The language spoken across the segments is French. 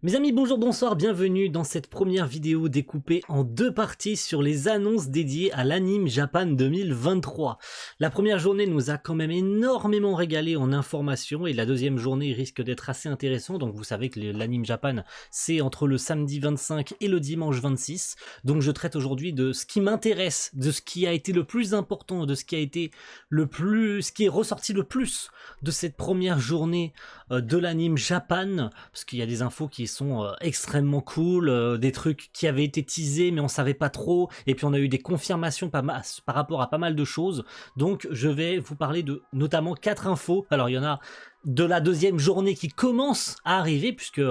Mes amis, bonjour, bonsoir, bienvenue dans cette première vidéo découpée en deux parties sur les annonces dédiées à l'Anime Japan 2023. La première journée nous a quand même énormément régalé en informations et la deuxième journée risque d'être assez intéressant. Donc vous savez que l'Anime Japan c'est entre le samedi 25 et le dimanche 26. Donc je traite aujourd'hui de ce qui m'intéresse, de ce qui a été le plus important, de ce qui a été ce qui est ressorti le plus de cette première journée de l'Anime Japan, parce qu'il y a des infos qui sont extrêmement cool, des trucs qui avaient été teasés mais on savait pas trop, et puis on a eu des confirmations par rapport à pas mal de choses. Donc je vais vous parler de notamment 4 infos. Alors il y en a de la deuxième journée qui commence à arriver, puisque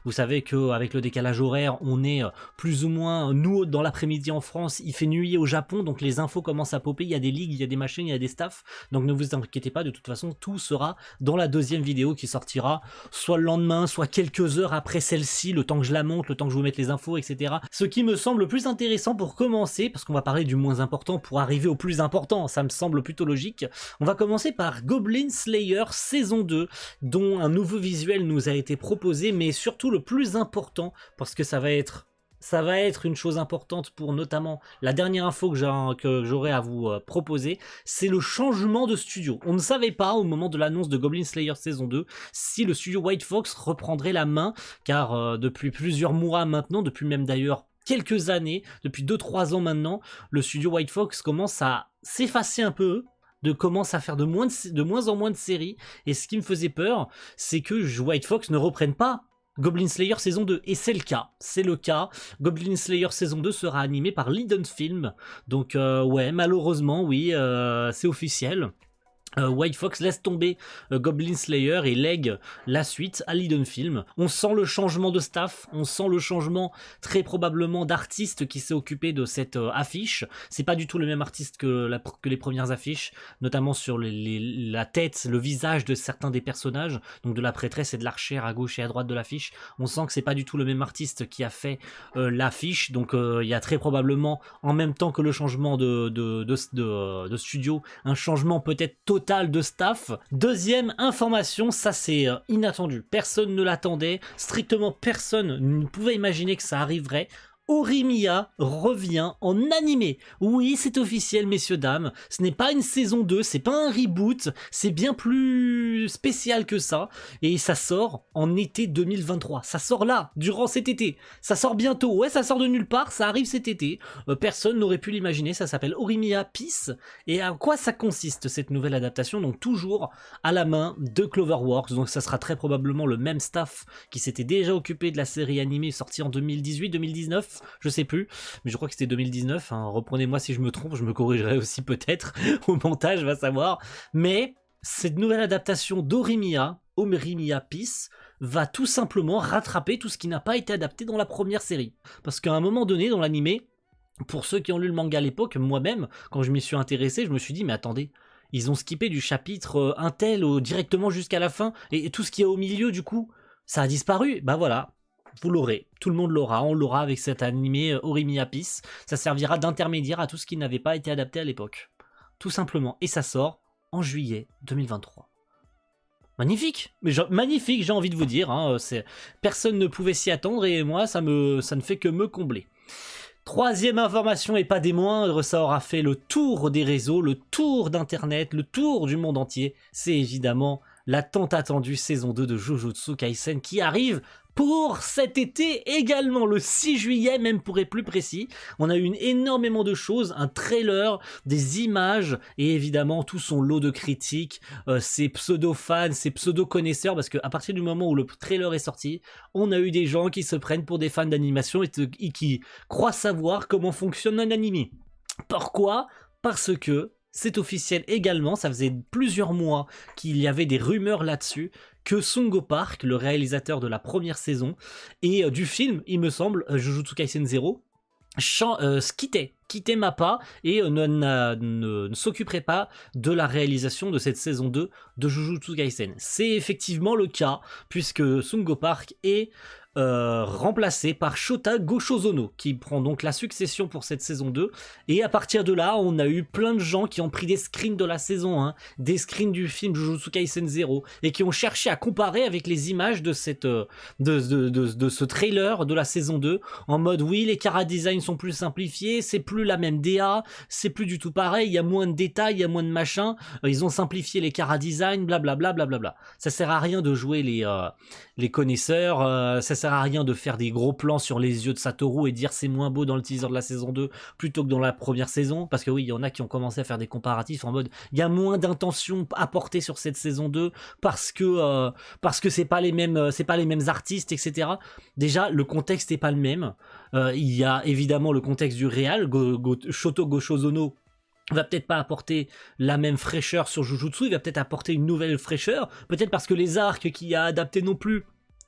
vous savez qu'avec le décalage horaire, on est plus ou moins, nous dans l'après-midi en France, il fait nuit au Japon, donc les infos commencent à popper, il y a des ligues, il y a des machines, il y a des staffs, donc ne vous inquiétez pas, de toute façon, tout sera dans la deuxième vidéo qui sortira soit le lendemain, soit quelques heures après celle-ci, le temps que je la monte, le temps que je vous mette les infos, etc. Ce qui me semble le plus intéressant pour commencer, parce qu'on va parler du moins important pour arriver au plus important, ça me semble plutôt logique. On va commencer par Goblin Slayer saison 2, dont un nouveau visuel nous a été proposé, mais surtout le plus important, parce que ça va être une chose importante pour notamment la dernière info que j'aurai à vous proposer, c'est le changement de studio. On ne savait pas au moment de l'annonce de Goblin Slayer saison 2 si le studio White Fox reprendrait la main, car depuis plusieurs mois maintenant, depuis même d'ailleurs quelques années, depuis 2-3 ans maintenant, le studio White Fox commence à s'effacer un peu, commence à faire de moins en moins de séries, et ce qui me faisait peur, c'est que White Fox ne reprenne pas Goblin Slayer saison 2, et c'est le cas, Goblin Slayer saison 2 sera animé par Liden Film, donc ouais, malheureusement, oui, c'est officiel. White Fox laisse tomber Goblin Slayer et lègue la suite à Liden Film. On sent le changement de staff, on sent le changement très probablement d'artiste qui s'est occupé de cette affiche. C'est pas du tout le même artiste que les premières affiches, notamment sur la tête, le visage de certains des personnages, donc de la prêtresse et de l'archère à gauche et à droite de l'affiche. On sent que c'est pas du tout le même artiste qui a fait l'affiche, donc il y a très probablement, en même temps que le changement de studio, un changement peut-être total de staff. Deuxième information, ça c'est inattendu, personne ne l'attendait, strictement personne ne pouvait imaginer que ça arriverait. Horimiya revient en animé. Oui, c'est officiel, messieurs, dames. Ce n'est pas une saison 2, c'est pas un reboot, c'est bien plus spécial que ça. Et ça sort en été 2023. Ça sort là, durant cet été. Ça sort bientôt. Ouais, ça sort de nulle part, ça arrive cet été. Personne n'aurait pu l'imaginer, ça s'appelle Horimiya Peace. Et à quoi ça consiste, cette nouvelle adaptation? Donc toujours à la main de Cloverworks. Donc ça sera très probablement le même staff qui s'était déjà occupé de la série animée sortie en 2018-2019. Je sais plus, mais je crois que c'était 2019, hein. Reprenez-moi si je me trompe, je me corrigerai aussi peut-être au montage, va savoir. Mais cette nouvelle adaptation d'Horimiya, Horimiya Peace, va tout simplement rattraper tout ce qui n'a pas été adapté dans la première série. Parce qu'à un moment donné dans l'animé, pour ceux qui ont lu le manga à l'époque, moi-même, quand je m'y suis intéressé, je me suis dit, mais attendez, ils ont skippé du chapitre Intel directement jusqu'à la fin, et tout ce qui est au milieu du coup, ça a disparu. Bah voilà. Vous l'aurez, tout le monde l'aura, on l'aura avec cet animé Horimiya Peace, ça servira d'intermédiaire à tout ce qui n'avait pas été adapté à l'époque. Tout simplement, et ça sort en juillet 2023. Magnifique, magnifique, j'ai envie de vous dire, hein, personne ne pouvait s'y attendre et moi ça ne fait que me combler. Troisième information et pas des moindres, ça aura fait le tour des réseaux, le tour d'internet, le tour du monde entier, c'est évidemment la tant attendue saison 2 de Jujutsu Kaisen qui arrive pour cet été également, le 6 juillet même pour être plus précis. On a eu énormément de choses, un trailer, des images et évidemment tout son lot de critiques, ces pseudo-fans, ces pseudo-connaisseurs, parce qu'à partir du moment où le trailer est sorti, on a eu des gens qui se prennent pour des fans d'animation et qui croient savoir comment fonctionne un anime. Pourquoi ? Parce que c'est officiel également, ça faisait plusieurs mois qu'il y avait des rumeurs là-dessus, que Songo Park, le réalisateur de la première saison, et du film, il me semble, Jujutsu Kaisen 0, quittait MAPPA et ne s'occuperait pas de la réalisation de cette saison 2 de Jujutsu Kaisen. C'est effectivement le cas, puisque Songo Park est remplacé par Shota Goshozono, qui prend donc la succession pour cette saison 2. Et à partir de là, on a eu plein de gens qui ont pris des screens de la saison 1, des screens du film Jujutsu Kaisen 0, et qui ont cherché à comparer avec les images de cette de ce trailer de la saison 2, en mode oui, les chara-design sont plus simplifiés, c'est plus la même DA, c'est plus du tout pareil, il y a moins de détails, il y a moins de machin, ils ont simplifié les chara-design, blablabla, blablabla. Ça sert à rien de jouer les connaisseurs, ça sert à rien de faire des gros plans sur les yeux de Satoru et dire c'est moins beau dans le teaser de la saison 2 plutôt que dans la première saison, parce que oui, il y en a qui ont commencé à faire des comparatifs en mode il y a moins d'intention apportée sur cette saison 2 parce que c'est pas les mêmes artistes, etc. Déjà, le contexte est pas le même. Il y a évidemment le contexte du réal. Shoto Goshozono va peut-être pas apporter la même fraîcheur sur Jujutsu, il va peut-être apporter une nouvelle fraîcheur, peut-être parce que les arcs qu'il a adaptés non plus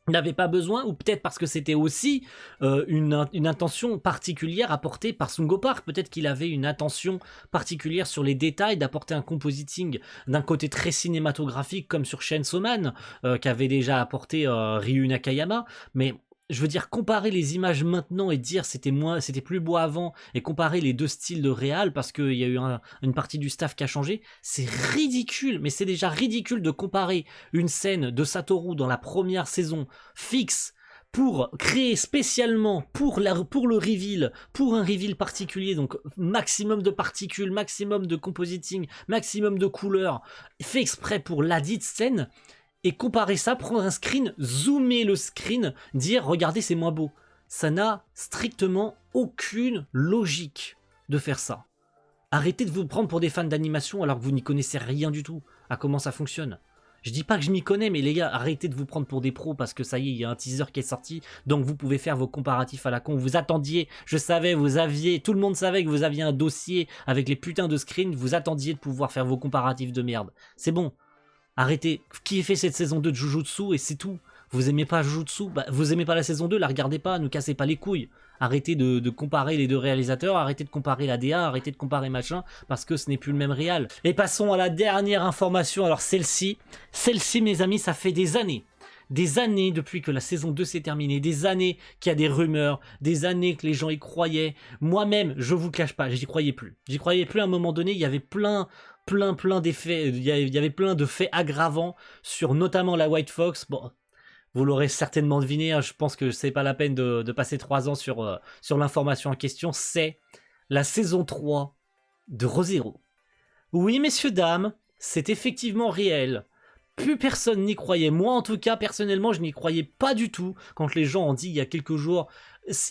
n'avait pas besoin, ou peut-être parce que c'était aussi une intention particulière apportée par Sungo Park. Peut-être qu'il avait une attention particulière sur les détails, d'apporter un compositing d'un côté très cinématographique comme sur Chainsaw Man, qu'avait déjà apporté Ryu Nakayama. Mais je veux dire, comparer les images maintenant et dire c'était plus beau avant, et comparer les deux styles de réal parce qu'il y a eu une partie du staff qui a changé, c'est ridicule. Mais c'est déjà ridicule de comparer une scène de Satoru dans la première saison fixe pour créer spécialement pour le reveal, pour un reveal particulier, donc maximum de particules, maximum de compositing, maximum de couleurs, fait exprès pour la dite scène. Et comparer ça, prendre un screen, zoomer le screen, dire regardez c'est moins beau. Ça n'a strictement aucune logique de faire ça. Arrêtez de vous prendre pour des fans d'animation alors que vous n'y connaissez rien du tout à comment ça fonctionne. Je dis pas que je m'y connais, mais les gars, arrêtez de vous prendre pour des pros parce que ça y est, il y a un teaser qui est sorti, donc vous pouvez faire vos comparatifs à la con. Vous attendiez, je savais, tout le monde savait que vous aviez un dossier avec les putains de screens, vous attendiez de pouvoir faire vos comparatifs de merde. C'est bon. Arrêtez, qui fait cette saison 2 de Jujutsu et c'est tout. Vous aimez pas Jujutsu, vous aimez pas la saison 2, la regardez pas, ne cassez pas les couilles. Arrêtez de comparer les deux réalisateurs, arrêtez de comparer la DA, arrêtez de comparer machin, parce que ce n'est plus le même réal. Et passons à la dernière information, alors celle-ci mes amis, ça fait des années depuis que la saison 2 s'est terminée, des années qu'il y a des rumeurs, des années que les gens y croyaient. Moi-même, je vous cache pas, j'y croyais plus. J'y croyais plus à un moment donné, il y avait plein d'effets, il y avait plein de faits aggravants sur notamment la White Fox. Bon, vous l'aurez certainement deviné, hein, je pense que c'est pas la peine de passer 3 ans sur l'information en question, c'est la saison 3 de Re:Zero. Oui, messieurs, dames, c'est effectivement réel. Plus personne n'y croyait. Moi, en tout cas, personnellement, je n'y croyais pas du tout quand les gens ont dit il y a quelques jours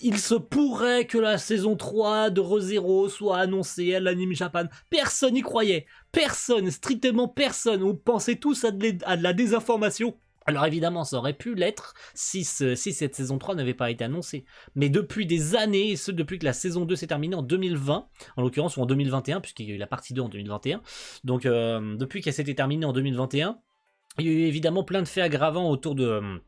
il se pourrait que la saison 3 de Re:Zero soit annoncée à l'Anime Japan. Personne n'y croyait. Personne, strictement personne. On pensait tous à de la désinformation. Alors évidemment, ça aurait pu l'être si cette saison 3 n'avait pas été annoncée. Mais depuis des années, et ce depuis que la saison 2 s'est terminée en 2020, en l'occurrence, ou en 2021, puisqu'il y a eu la partie 2 en 2021, donc depuis qu'elle s'était terminée en 2021, il y a eu évidemment plein de faits aggravants autour de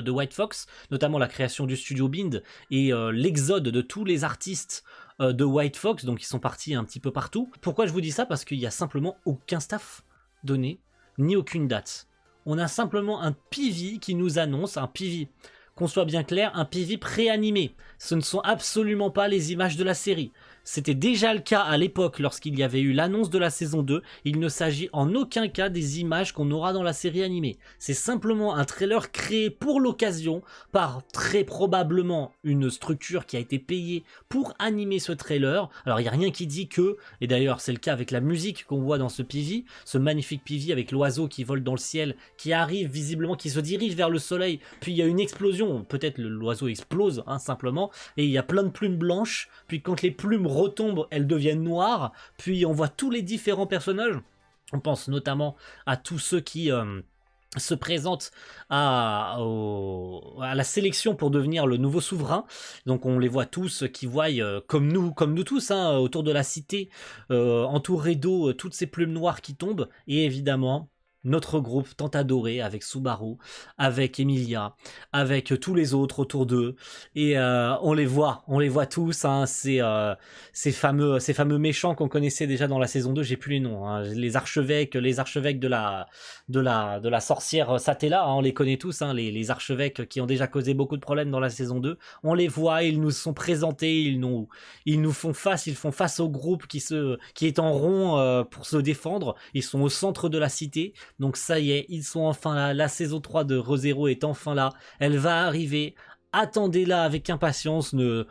White Fox, notamment la création du studio Bind et l'exode de tous les artistes de White Fox, donc ils sont partis un petit peu partout. Pourquoi je vous dis ça? Parce qu'il n'y a simplement aucun staff donné, ni aucune date. On a simplement un PV qui nous annonce, un PV, qu'on soit bien clair, un PV pré-animé. Ce ne sont absolument pas les images de la série. C'était déjà le cas à l'époque lorsqu'il y avait eu l'annonce de la saison 2. Il ne s'agit en aucun cas des images qu'on aura dans la série animée. C'est simplement un trailer créé pour l'occasion par très probablement une structure qui a été payée pour animer ce trailer. Alors il n'y a rien qui dit que, et d'ailleurs c'est le cas avec la musique qu'on voit dans ce PV, ce magnifique PV avec l'oiseau qui vole dans le ciel, qui arrive visiblement, qui se dirige vers le soleil, puis il y a une explosion, peut-être l'oiseau explose simplement, et il y a plein de plumes blanches, puis quand les plumes retombent, elles deviennent noires, puis on voit tous les différents personnages. On pense notamment à tous ceux qui se présentent à la sélection pour devenir le nouveau souverain. Donc on les voit tous qui voient comme nous tous, autour de la cité, entourés d'eau, toutes ces plumes noires qui tombent, et évidemment notre groupe tant adoré, avec Subaru, avec Emilia, avec tous les autres autour d'eux, et on les voit tous, hein, ces fameux méchants qu'on connaissait déjà dans la saison 2, j'ai plus les noms, hein, les archevêques de la sorcière Satella, hein, on les connaît tous, hein, les archevêques qui ont déjà causé beaucoup de problèmes dans la saison 2, on les voit, ils nous sont présentés, ils nous font face, ils font face au groupe qui est en rond pour se défendre, ils sont au centre de la cité. Donc ça y est, ils sont enfin là, la saison 3 de ReZero est enfin là, elle va arriver, attendez-la avec impatience, ne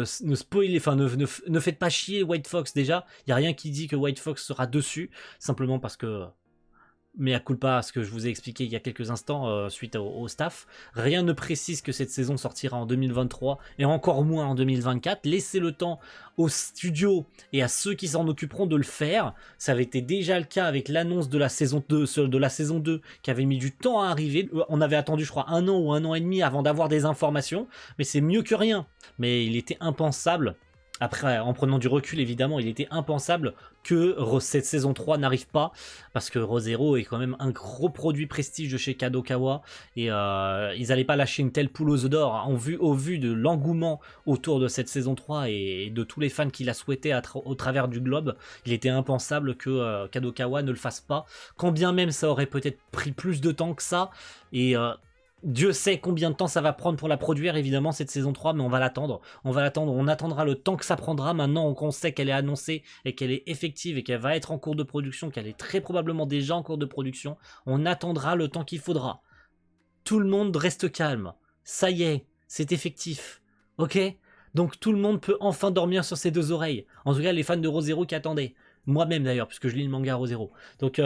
spoilez, enfin ne faites pas chier White Fox déjà, il n'y a rien qui dit que White Fox sera dessus, simplement parce que... Mais à culpa, ce que je vous ai expliqué il y a quelques instants suite au staff, rien ne précise que cette saison sortira en 2023 et encore moins en 2024. Laissez le temps au studio et à ceux qui s'en occuperont de le faire. Ça avait été déjà le cas avec l'annonce de la saison 2, qui avait mis du temps à arriver. On avait attendu, je crois, 1 an ou 1 an et demi avant d'avoir des informations, mais c'est mieux que rien. Mais il était impensable. Après, en prenant du recul, évidemment, il était impensable que cette saison 3 n'arrive pas, parce que ReZero est quand même un gros produit prestige de chez Kadokawa, et ils n'allaient pas lâcher une telle poule aux œufs d'or, au vu de l'engouement autour de cette saison 3, et de tous les fans qui la souhaitaient au travers du globe. Il était impensable que Kadokawa ne le fasse pas, quand bien même ça aurait peut-être pris plus de temps que ça, et... Dieu sait combien de temps ça va prendre pour la produire, évidemment, cette saison 3, mais on va l'attendre. On attendra le temps que ça prendra. Maintenant qu'on sait qu'elle est annoncée et qu'elle est effective et qu'elle va être en cours de production, qu'elle est très probablement déjà en cours de production, on attendra le temps qu'il faudra. Tout le monde reste calme. Ça y est, c'est effectif. Ok ? Donc tout le monde peut enfin dormir sur ses deux oreilles. En tout cas, les fans de ReZero qui attendaient. Moi-même d'ailleurs, puisque je lis le manga ReZero. Donc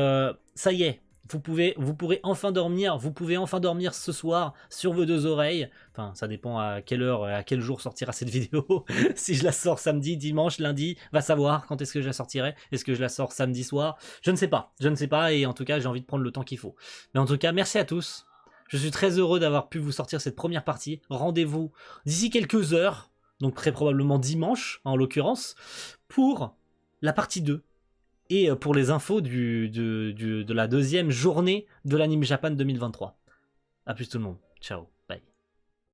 ça y est. Vous pourrez enfin dormir, vous pouvez enfin dormir ce soir sur vos deux oreilles. Enfin, ça dépend à quelle heure et à quel jour sortira cette vidéo. Si je la sors samedi, dimanche, lundi, va savoir quand est-ce que je la sortirai. Est-ce que je la sors samedi soir? Je ne sais pas, et en tout cas, j'ai envie de prendre le temps qu'il faut. Mais en tout cas, merci à tous. Je suis très heureux d'avoir pu vous sortir cette première partie. Rendez-vous d'ici quelques heures, donc très probablement dimanche en l'occurrence, pour la partie 2. Et pour les infos de la deuxième journée de l'Anime Japan 2023. A plus tout le monde, ciao.